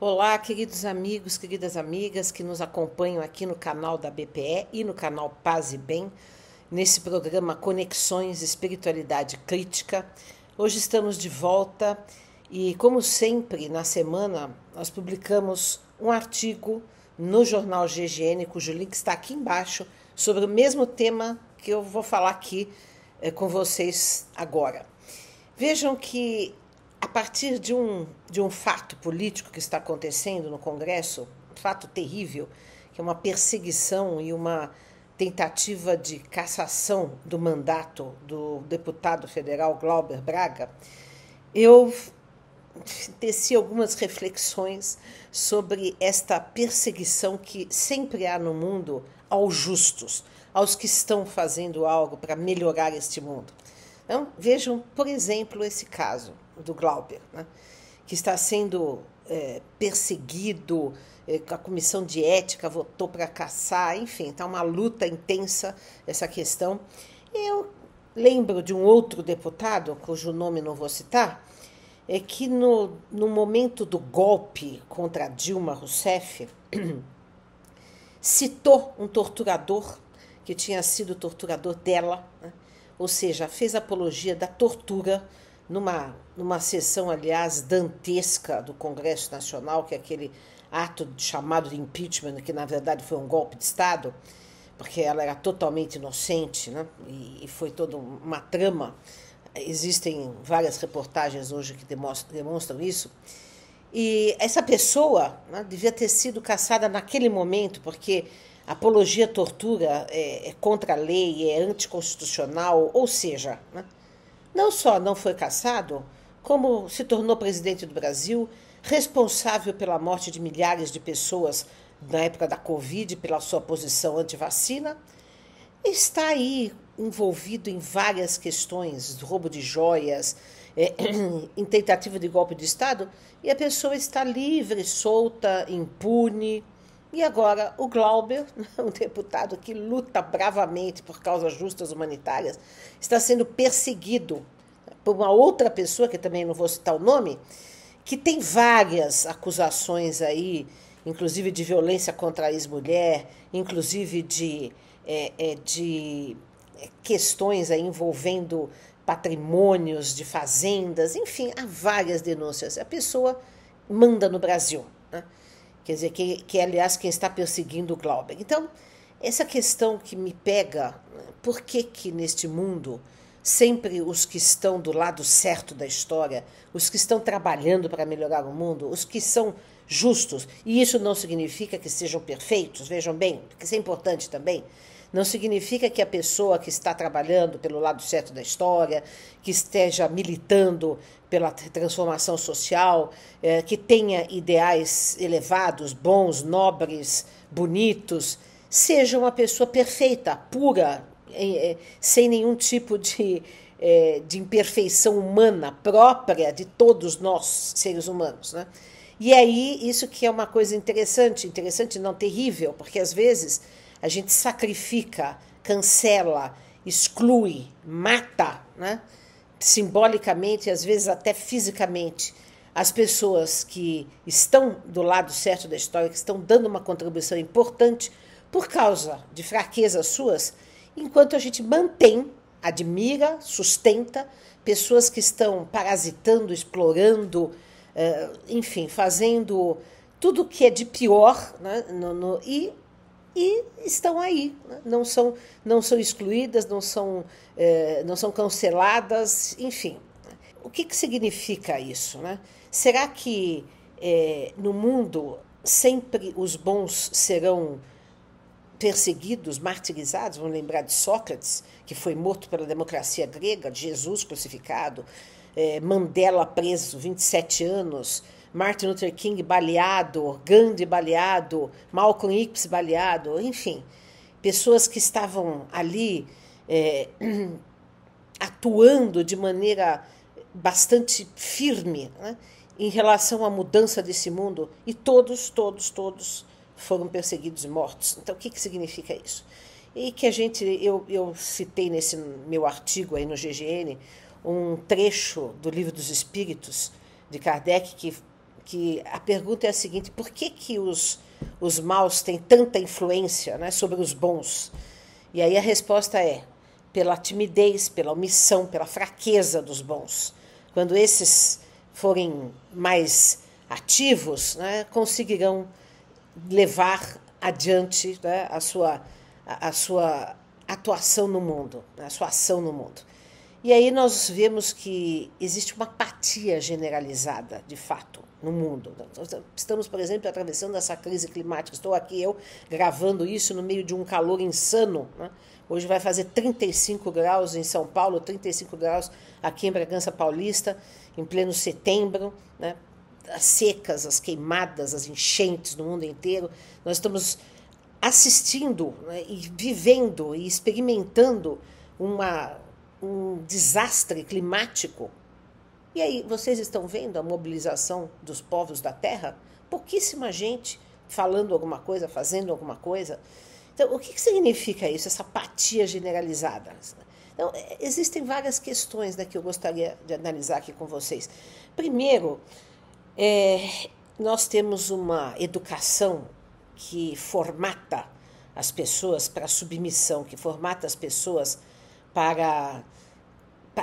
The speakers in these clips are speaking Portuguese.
Olá, queridos amigos, queridas amigas que nos acompanham aqui no canal da BPE e no canal Paz e Bem, nesse programa Conexões Espiritualidade Crítica. Hoje estamos de volta e, como sempre, na semana, nós publicamos um artigo no jornal GGN, cujo link está aqui embaixo, sobre o mesmo tema que eu vou falar aqui com vocês agora. Vejam que a partir de um fato político que está acontecendo no Congresso, um fato terrível, que é uma perseguição e uma tentativa de cassação do mandato do deputado federal Glauber Braga, eu teci algumas reflexões sobre esta perseguição que sempre há no mundo aos justos, aos que estão fazendo algo para melhorar este mundo. Então, vejam, por exemplo, esse caso do Glauber, né, que está sendo perseguido, a comissão de ética votou para caçar, enfim, está uma luta intensa essa questão. Eu lembro de um outro deputado, cujo nome não vou citar, que no momento do golpe contra Dilma Rousseff, citou um torturador que tinha sido torturador dela, né, ou seja, fez apologia da tortura numa sessão, aliás, dantesca do Congresso Nacional, que é aquele ato chamado de impeachment, que na verdade foi um golpe de Estado, porque ela era totalmente inocente, né? E foi toda uma trama. Existem várias reportagens hoje que demonstram isso. E essa pessoa, né, devia ter sido caçada naquele momento, porque apologia à tortura é contra a lei, é anticonstitucional, ou seja, né, não só não foi cassado, como se tornou presidente do Brasil, responsável pela morte de milhares de pessoas na época da Covid, pela sua posição anti-vacina, está aí envolvido em várias questões, roubo de joias, em tentativa de golpe de Estado, e a pessoa está livre, solta, impune. E agora o Glauber, um deputado que luta bravamente por causas justas humanitárias, está sendo perseguido por uma outra pessoa, que também não vou citar o nome, que tem várias acusações aí, inclusive de violência contra a ex-mulher, inclusive de questões aí envolvendo patrimônios de fazendas, enfim, há várias denúncias. A pessoa manda no Brasil, né? Quer dizer, que é, aliás, quem está perseguindo o Glauber. Então, essa questão que me pega, por que neste mundo sempre os que estão do lado certo da história, os que estão trabalhando para melhorar o mundo, os que são justos, e isso não significa que sejam perfeitos, vejam bem, porque isso é importante também, não significa que a pessoa que está trabalhando pelo lado certo da história, que esteja militando pela transformação social, que tenha ideais elevados, bons, nobres, bonitos, seja uma pessoa perfeita, pura, sem nenhum tipo de imperfeição humana própria de todos nós, seres humanos, né? E aí, isso que é uma coisa interessante não terrível, porque às vezes a gente sacrifica, cancela, exclui, mata, né, simbolicamente, às vezes até fisicamente, as pessoas que estão do lado certo da história, que estão dando uma contribuição importante por causa de fraquezas suas, enquanto a gente mantém, admira, sustenta pessoas que estão parasitando, explorando, enfim, fazendo tudo o que é de pior, né, e estão aí, né? não são excluídas, não são canceladas, enfim. O que significa isso, né? Será que no mundo sempre os bons serão perseguidos, martirizados? Vamos lembrar de Sócrates, que foi morto pela democracia grega, de Jesus crucificado, Mandela preso 27 anos, Martin Luther King baleado, Gandhi baleado, Malcolm X baleado, enfim, pessoas que estavam ali atuando de maneira bastante firme, né, em relação à mudança desse mundo, e todos foram perseguidos e mortos. Então, o que significa isso? E que eu citei nesse meu artigo aí no GGN um trecho do Livro dos Espíritos de Kardec, que a pergunta é a seguinte: por que os maus têm tanta influência, né, sobre os bons? E aí a resposta é pela timidez, pela omissão, pela fraqueza dos bons. Quando esses forem mais ativos, né, conseguirão levar adiante, né, a sua atuação no mundo, a sua ação no mundo. E aí nós vemos que existe uma apatia generalizada, de fato, no mundo. Nós estamos, por exemplo, atravessando essa crise climática. Estou aqui eu gravando isso no meio de um calor insano, né? Hoje vai fazer 35 graus em São Paulo, 35 graus aqui em Bragança Paulista, em pleno setembro, né? As secas, as queimadas, as enchentes no mundo inteiro. Nós estamos assistindo, né, e vivendo e experimentando um desastre climático. E aí, vocês estão vendo a mobilização dos povos da Terra? Pouquíssima gente falando alguma coisa, fazendo alguma coisa. Então, o que significa isso, essa apatia generalizada? Então, existem várias questões, né, que eu gostaria de analisar aqui com vocês. Primeiro, nós temos uma educação que formata as pessoas para a submissão, que formata as pessoas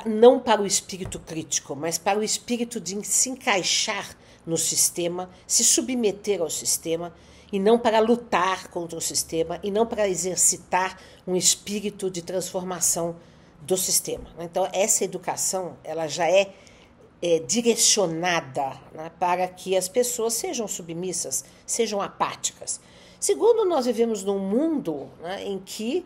não para o espírito crítico, mas para o espírito de se encaixar no sistema, se submeter ao sistema, e não para lutar contra o sistema, e não para exercitar um espírito de transformação do sistema. Então, essa educação ela já é direcionada, né, para que as pessoas sejam submissas, sejam apáticas. Segundo, nós vivemos num mundo, né, em que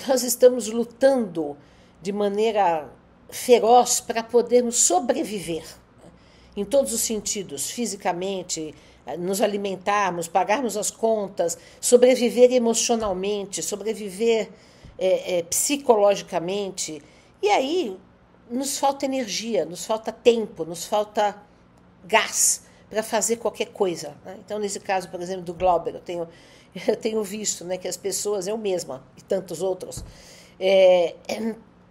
nós estamos lutando de maneira feroz para podermos sobreviver, né, em todos os sentidos, fisicamente, nos alimentarmos, pagarmos as contas, sobreviver emocionalmente, sobreviver psicologicamente. E aí nos falta energia, nos falta tempo, nos falta gás para fazer qualquer coisa, né? Então, nesse caso, por exemplo, do Glauber, eu tenho visto, né, que as pessoas, eu mesma e tantos outros,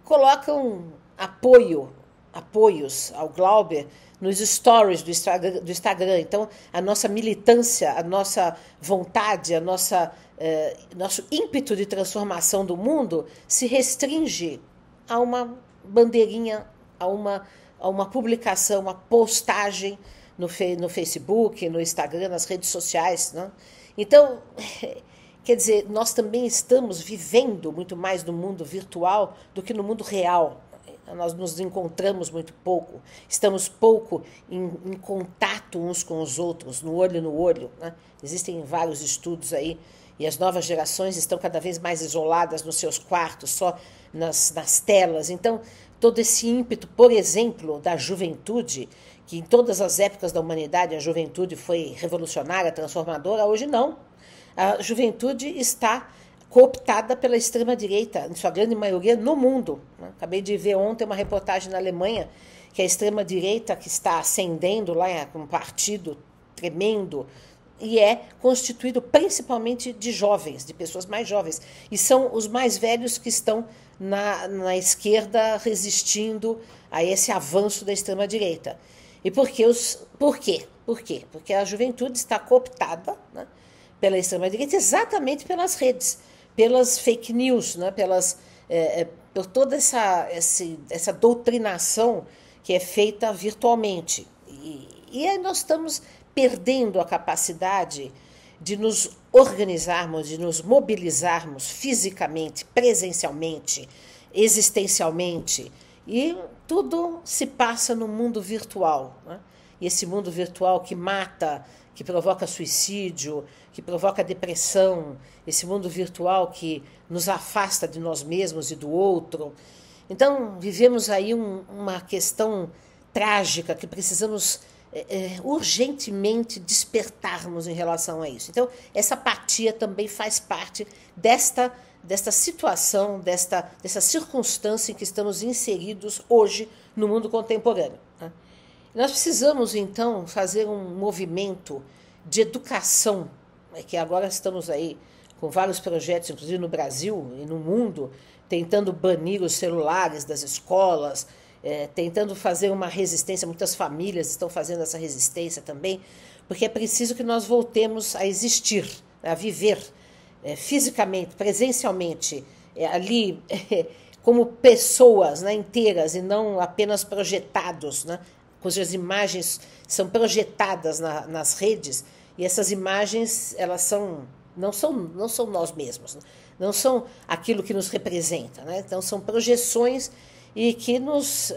colocam apoios ao Glauber nos stories do Instagram. Então, a nossa militância, a nossa vontade, nosso ímpeto de transformação do mundo se restringe a uma bandeirinha, a uma publicação, uma postagem no Facebook, no Instagram, nas redes sociais, né? Então, quer dizer, nós também estamos vivendo muito mais no mundo virtual do que no mundo real. Nós nos encontramos muito pouco, estamos pouco em contato uns com os outros, no olho, né? Existem vários estudos aí, e as novas gerações estão cada vez mais isoladas nos seus quartos, só nas telas. Então, todo esse ímpeto, por exemplo, da juventude, que em todas as épocas da humanidade a juventude foi revolucionária, transformadora, hoje não. A juventude está cooptada pela extrema-direita, em sua grande maioria, no mundo. Acabei de ver ontem uma reportagem na Alemanha que a extrema-direita, que está ascendendo lá com um partido tremendo, e é constituído principalmente de jovens, de pessoas mais jovens. E são os mais velhos que estão na esquerda resistindo a esse avanço da extrema-direita. E por quê? Por quê? Porque a juventude está cooptada, né, pela extrema-direita exatamente pelas redes, pelas fake news, né, por toda essa doutrinação que é feita virtualmente. E aí nós estamos perdendo a capacidade de nos organizarmos, de nos mobilizarmos fisicamente, presencialmente, existencialmente. E tudo se passa no mundo virtual, né? E esse mundo virtual que mata, que provoca suicídio, que provoca depressão, esse mundo virtual que nos afasta de nós mesmos e do outro. Então, vivemos aí uma questão trágica que precisamos urgentemente despertarmos em relação a isso. Então, essa apatia também faz parte desta situação, dessa circunstância em que estamos inseridos hoje no mundo contemporâneo, né? Nós precisamos, então, fazer um movimento de educação, né, que agora estamos aí com vários projetos, inclusive no Brasil e no mundo, tentando banir os celulares das escolas, tentando fazer uma resistência, muitas famílias estão fazendo essa resistência também, porque é preciso que nós voltemos a existir, a viver fisicamente, presencialmente, ali como pessoas, né, inteiras, e não apenas projetados, né, cujas imagens são projetadas nas redes, e essas imagens elas não são nós mesmos, não são aquilo que nos representa, né? Então são projeções e que nos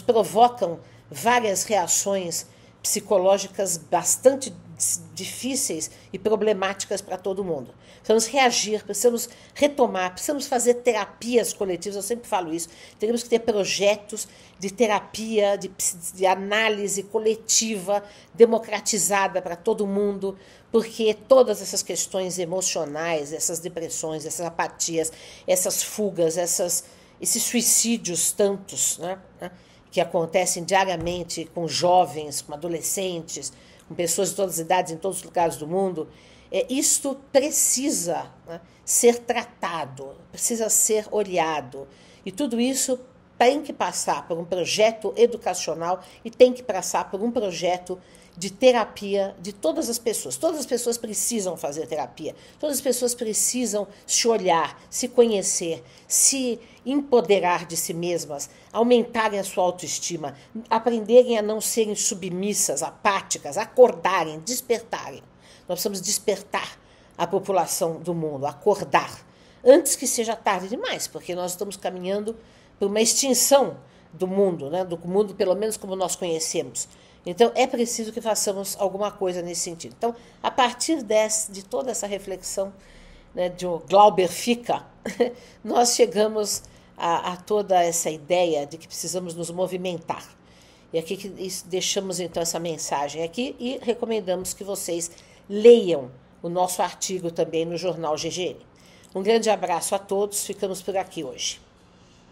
provocam várias reações psicológicas bastante difíceis e problemáticas para todo mundo. Precisamos reagir, precisamos retomar, precisamos fazer terapias coletivas, eu sempre falo isso, teremos que ter projetos de terapia, de análise coletiva, democratizada para todo mundo, porque todas essas questões emocionais, essas depressões, essas apatias, essas fugas, esses suicídios tantos, né, que acontecem diariamente com jovens, com adolescentes, com pessoas de todas as idades, em todos os lugares do mundo, isto precisa, né, ser tratado, precisa ser olhado. E tudo isso tem que passar por um projeto educacional e tem que passar por um projeto de terapia de todas as pessoas. Todas as pessoas precisam fazer terapia. Todas as pessoas precisam se olhar, se conhecer, se empoderar de si mesmas, aumentarem a sua autoestima, aprenderem a não serem submissas, apáticas, acordarem, despertarem. Nós precisamos despertar a população do mundo, acordar, antes que seja tarde demais, porque nós estamos caminhando para uma extinção do mundo, né? Do mundo pelo menos como nós conhecemos. Então, é preciso que façamos alguma coisa nesse sentido. Então, a partir de toda essa reflexão, né, de Glauber Fica, nós chegamos a toda essa ideia de que precisamos nos movimentar. E aqui deixamos, então, essa mensagem aqui e recomendamos que vocês leiam o nosso artigo também no jornal GGN. Um grande abraço a todos, ficamos por aqui hoje.